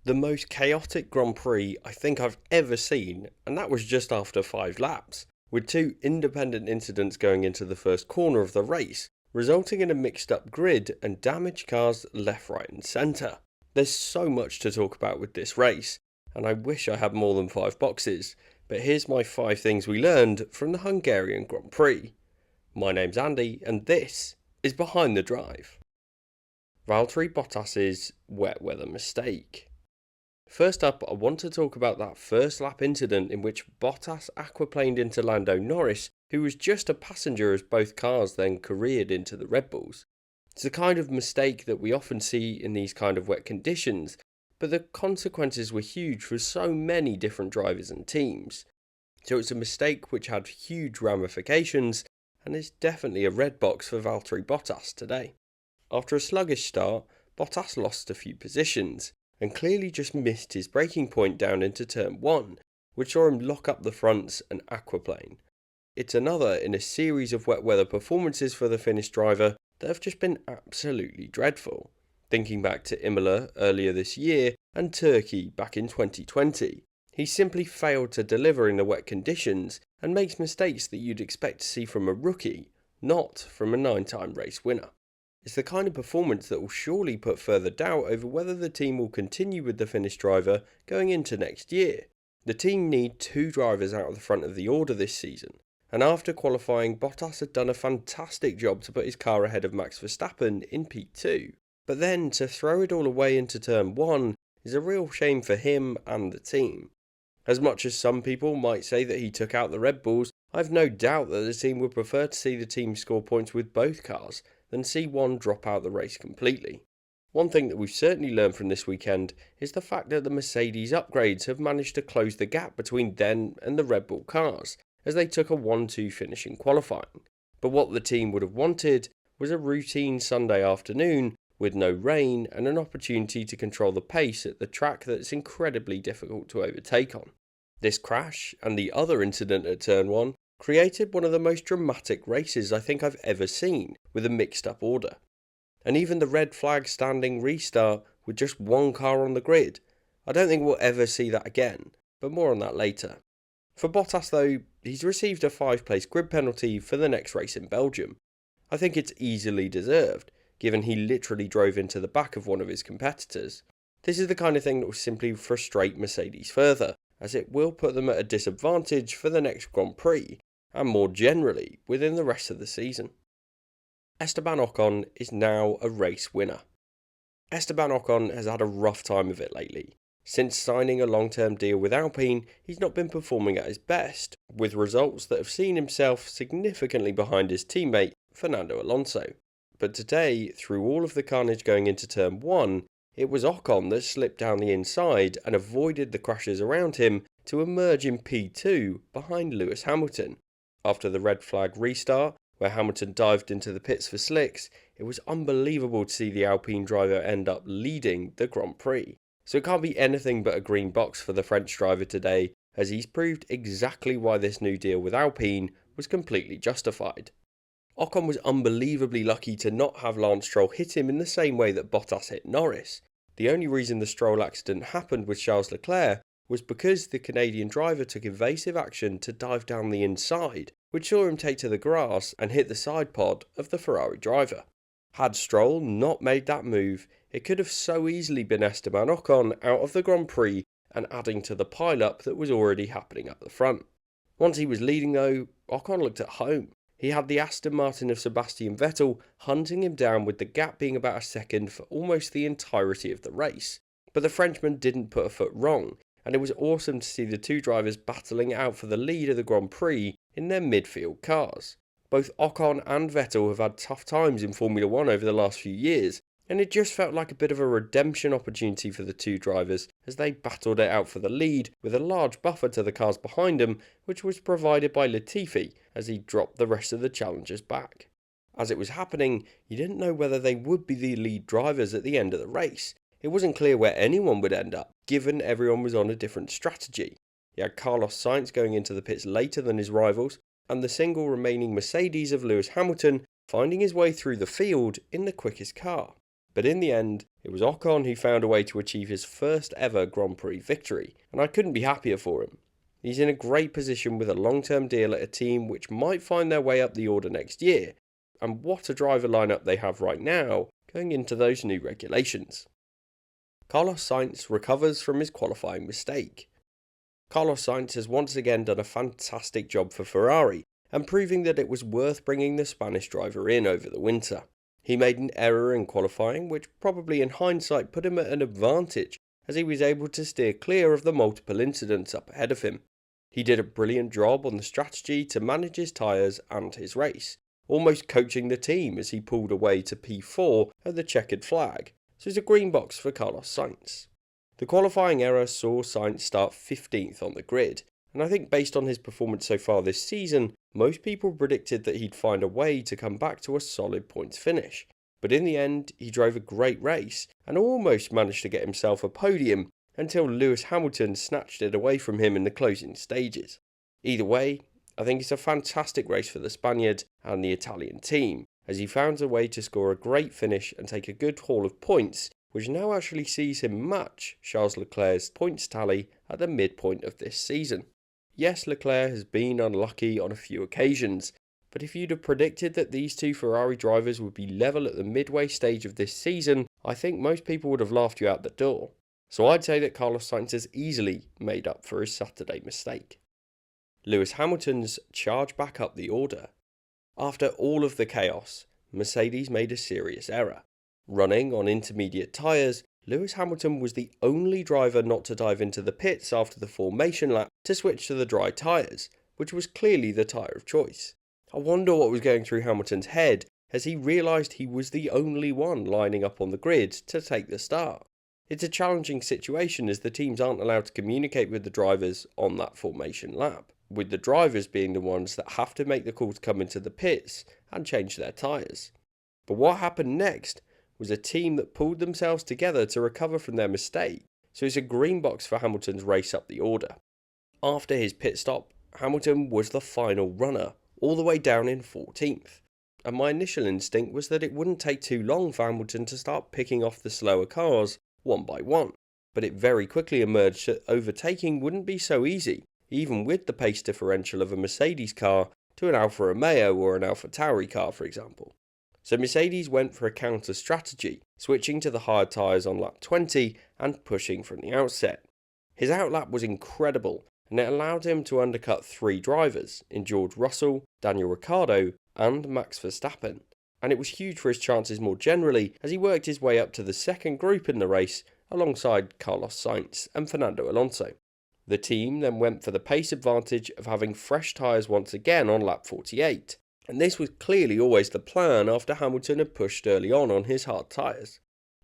The most chaotic Grand Prix I think I've ever seen, and that was just after 5 laps, with 2 independent incidents going into the first corner of the race, resulting in a mixed up grid and damaged cars left, right and centre. There's so much to talk about with this race, and I wish I had more than 5 boxes, but here's my 5 things we learned from the Hungarian Grand Prix. My name's Andy, and this is Behind the Drive. Valtteri Bottas's wet weather mistake. First up, I want to talk about that first lap incident in which Bottas aquaplaned into Lando Norris, who was just a passenger as both cars then careered into the Red Bulls. It's the kind of mistake that we often see in these kind of wet conditions, but the consequences were huge for so many different drivers and teams. So it's a mistake which had huge ramifications, and is definitely a red box for Valtteri Bottas today. After a sluggish start, Bottas lost a few positions, and clearly just missed his braking point down into turn 1, which saw him lock up the fronts and aquaplane. It's another in a series of wet weather performances for the Finnish driver that have just been absolutely dreadful. Thinking back to Imola earlier this year and Turkey back in 2020, he simply failed to deliver in the wet conditions and makes mistakes that you'd expect to see from a rookie, not from a 9-time race winner. It's the kind of performance that will surely put further doubt over whether the team will continue with the Finnish driver going into next year. The team need 2 drivers out of the front of the order this season, and after qualifying, Bottas had done a fantastic job to put his car ahead of Max Verstappen in P2. But then to throw it all away into turn 1 is a real shame for him and the team. As much as some people might say that he took out the Red Bulls, I've no doubt that the team would prefer to see the team score points with both cars than see one drop out the race completely. One thing that we've certainly learned from this weekend is the fact that the Mercedes upgrades have managed to close the gap between them and the Red Bull cars, as they took a 1-2 finish in qualifying. But what the team would have wanted was a routine Sunday afternoon with no rain and an opportunity to control the pace at the track that's incredibly difficult to overtake on. This crash and the other incident at turn 1 created one of the most dramatic races I think I've ever seen, with a mixed up order. And even the red flag standing restart with just one car on the grid. I don't think we'll ever see that again, but more on that later. For Bottas though, he's received a 5-place grid penalty for the next race in Belgium. I think it's easily deserved, given he literally drove into the back of one of his competitors. This is the kind of thing that will simply frustrate Mercedes further, as it will put them at a disadvantage for the next Grand Prix, and more generally within the rest of the season. Esteban Ocon is now a race winner. Esteban Ocon has had a rough time of it lately. Since signing a long-term deal with Alpine, he's not been performing at his best, with results that have seen himself significantly behind his teammate Fernando Alonso. But today, through all of the carnage going into turn 1, it was Ocon that slipped down the inside and avoided the crashes around him to emerge in P2 behind Lewis Hamilton. After the red flag restart, where Hamilton dived into the pits for slicks, it was unbelievable to see the Alpine driver end up leading the Grand Prix. So it can't be anything but a green box for the French driver today, as he's proved exactly why this new deal with Alpine was completely justified. Ocon was unbelievably lucky to not have Lance Stroll hit him in the same way that Bottas hit Norris. The only reason the Stroll accident happened with Charles Leclerc was because the Canadian driver took evasive action to dive down the inside, which saw him take to the grass and hit the side pod of the Ferrari driver. Had Stroll not made that move, it could have so easily been Esteban Ocon out of the Grand Prix and adding to the pile-up that was already happening up the front. Once he was leading though, Ocon looked at home. He had the Aston Martin of Sebastian Vettel hunting him down, with the gap being about a second for almost the entirety of the race. But the Frenchman didn't put a foot wrong, and it was awesome to see the 2 drivers battling out for the lead of the Grand Prix in their midfield cars. Both Ocon and Vettel have had tough times in Formula 1 over the last few years, and it just felt like a bit of a redemption opportunity for the 2 drivers as they battled it out for the lead, with a large buffer to the cars behind them, which was provided by Latifi as he dropped the rest of the challengers back. As it was happening, you didn't know whether they would be the lead drivers at the end of the race. It wasn't clear where anyone would end up, given everyone was on a different strategy. You had Carlos Sainz going into the pits later than his rivals, and the single remaining Mercedes of Lewis Hamilton finding his way through the field in the quickest car. But in the end, it was Ocon who found a way to achieve his first ever Grand Prix victory, and I couldn't be happier for him. He's in a great position with a long-term deal at a team which might find their way up the order next year, and what a driver lineup they have right now going into those new regulations. Carlos Sainz recovers from his qualifying mistake. Carlos Sainz has once again done a fantastic job for Ferrari, and proving that it was worth bringing the Spanish driver in over the winter. He made an error in qualifying, which probably in hindsight put him at an advantage, as he was able to steer clear of the multiple incidents up ahead of him. He did a brilliant job on the strategy to manage his tyres and his race, almost coaching the team as he pulled away to P4 at the checkered flag, so it's a green box for Carlos Sainz. The qualifying error saw Sainz start 15th on the grid, and I think based on his performance so far this season, most people predicted that he'd find a way to come back to a solid points finish. But in the end, he drove a great race and almost managed to get himself a podium until Lewis Hamilton snatched it away from him in the closing stages. Either way, I think it's a fantastic race for the Spaniard and the Italian team, as he found a way to score a great finish and take a good haul of points, which now actually sees him match Charles Leclerc's points tally at the midpoint of this season. Yes, Leclerc has been unlucky on a few occasions, but if you'd have predicted that these two Ferrari drivers would be level at the midway stage of this season, I think most people would have laughed you out the door. So I'd say that Carlos Sainz has easily made up for his Saturday mistake. Lewis Hamilton's charge back up the order. After all of the chaos, Mercedes made a serious error. Running on intermediate tyres, Lewis Hamilton was the only driver not to dive into the pits after the formation lap to switch to the dry tyres, which was clearly the tyre of choice. I wonder what was going through Hamilton's head as he realised he was the only one lining up on the grid to take the start. It's a challenging situation as the teams aren't allowed to communicate with the drivers on that formation lap, with the drivers being the ones that have to make the call to come into the pits and change their tyres. But what happened next was a team that pulled themselves together to recover from their mistake, so it's a green box for Hamilton's race up the order. After his pit stop, Hamilton was the final runner, all the way down in 14th, and my initial instinct was that it wouldn't take too long for Hamilton to start picking off the slower cars one by one, but it very quickly emerged that overtaking wouldn't be so easy, even with the pace differential of a Mercedes car to an Alfa Romeo or an AlphaTauri car, for example. So Mercedes went for a counter strategy, switching to the hard tyres on lap 20 and pushing from the outset. His outlap was incredible, and it allowed him to undercut three drivers in George Russell, Daniel Ricciardo and Max Verstappen, and it was huge for his chances more generally as he worked his way up to the second group in the race alongside Carlos Sainz and Fernando Alonso. The team then went for the pace advantage of having fresh tyres once again on lap 48, and this was clearly always the plan after Hamilton had pushed early on his hard tyres.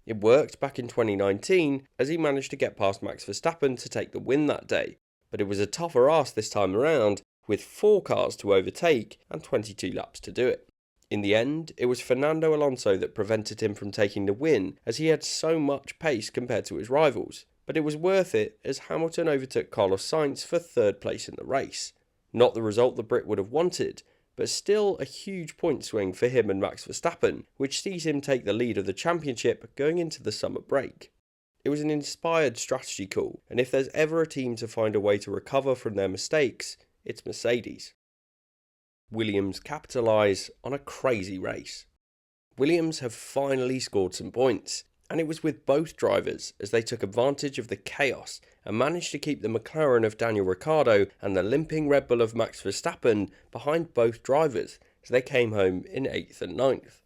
It worked back in 2019 as he managed to get past Max Verstappen to take the win that day, but it was a tougher ask this time around with 4 cars to overtake and 22 laps to do it. In the end, it was Fernando Alonso that prevented him from taking the win as he had so much pace compared to his rivals, but it was worth it as Hamilton overtook Carlos Sainz for 3rd place in the race. Not the result the Brit would have wanted, but still a huge point swing for him and Max Verstappen, which sees him take the lead of the championship going into the summer break. It was an inspired strategy call, and if there's ever a team to find a way to recover from their mistakes, it's Mercedes. Williams capitalise on a crazy race. Williams have finally scored some points, and it was with both drivers as they took advantage of the chaos and managed to keep the McLaren of Daniel Ricciardo and the limping Red Bull of Max Verstappen behind both drivers as they came home in 8th and 9th.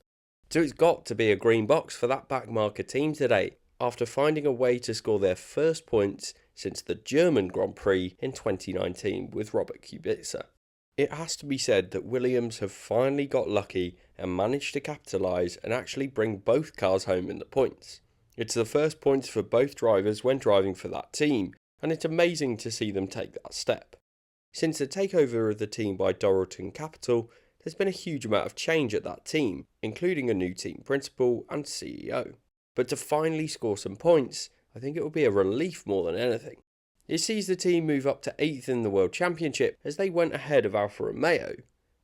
So it's got to be a green box for that backmarker team today after finding a way to score their first points since the German Grand Prix in 2019 with Robert Kubica. It has to be said that Williams have finally got lucky and managed to capitalise and actually bring both cars home in the points. It's the first points for both drivers when driving for that team, and it's amazing to see them take that step. Since the takeover of the team by Dorilton Capital, there's been a huge amount of change at that team, including a new team principal and CEO. But to finally score some points, I think it will be a relief more than anything. It sees the team move up to 8th in the World Championship as they went ahead of Alfa Romeo,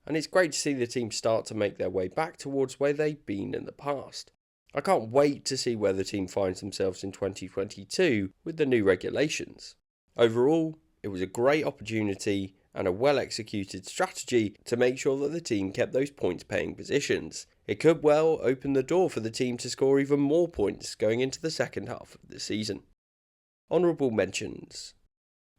and it's great to see the team start to make their way back towards where they've been in the past. I can't wait to see where the team finds themselves in 2022 with the new regulations. Overall, it was a great opportunity and a well-executed strategy to make sure that the team kept those points-paying positions. It could well open the door for the team to score even more points going into the second half of the season. Honourable mentions.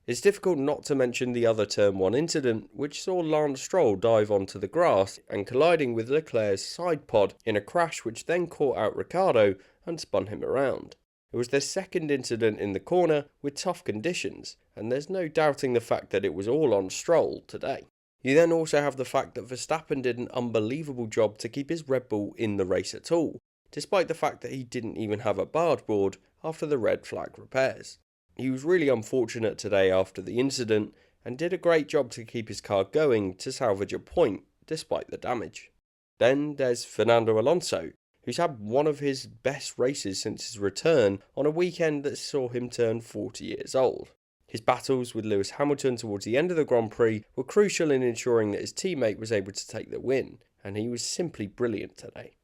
It's difficult not to mention the other Turn 1 incident, which saw Lance Stroll dive onto the grass and colliding with Leclerc's side pod in a crash which then caught out Ricciardo and spun him around. It was their second incident in the corner with tough conditions, and there's no doubting the fact that it was all on Stroll today. You then also have the fact that Verstappen did an unbelievable job to keep his Red Bull in the race at all, despite the fact that he didn't even have a barge board after the red flag repairs. He was really unfortunate today after the incident and did a great job to keep his car going to salvage a point despite the damage. Then there's Fernando Alonso, who's had one of his best races since his return on a weekend that saw him turn 40 years old. His battles with Lewis Hamilton towards the end of the Grand Prix were crucial in ensuring that his teammate was able to take the win, and he was simply brilliant today.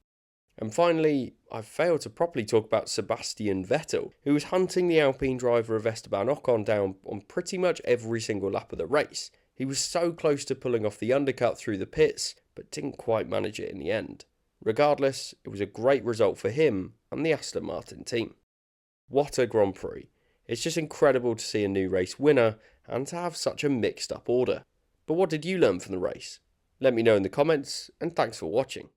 And finally, I've failed to properly talk about Sebastian Vettel, who was hunting the Alpine driver of Esteban Ocon down on pretty much every single lap of the race. He was so close to pulling off the undercut through the pits, but didn't quite manage it in the end. Regardless, it was a great result for him and the Aston Martin team. What a Grand Prix. It's just incredible to see a new race winner and to have such a mixed up order. But what did you learn from the race? Let me know in the comments, and thanks for watching.